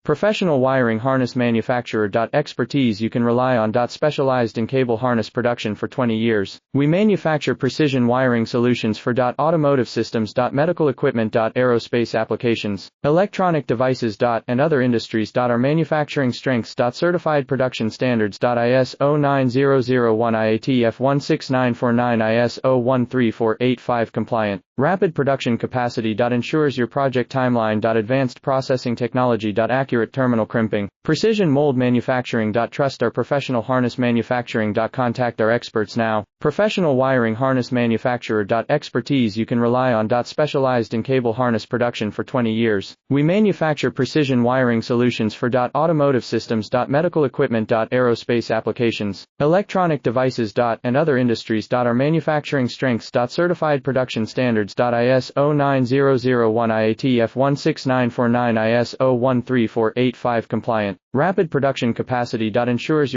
Professional wiring harness manufacturer. Expertise you can rely on. Specialized in cable harness production for 20 years. We manufacture precision wiring solutions for automotive systems, medical equipment, aerospace applications, electronic devices, and other industries. Our manufacturing strengths. Certified production standards. ISO 9001 IATF 16949 ISO 13485 compliant. Rapid production capacity. Ensures your project timeline. Advanced processing technology. Accurate terminal crimping. Precision mold manufacturing. Trust our professional harness manufacturing. Contact our experts now. Professional wiring harness manufacturer. Expertise you can rely on. Specialized in cable harness production for 20 years. We manufacture precision wiring solutions for automotive systems, medical equipment, aerospace applications, electronic devices, and other industries. Our manufacturing strengths. Certified production standards. ISO 9001 IATF 16949 ISO 13485 compliant. Rapid production capacity. Ensures your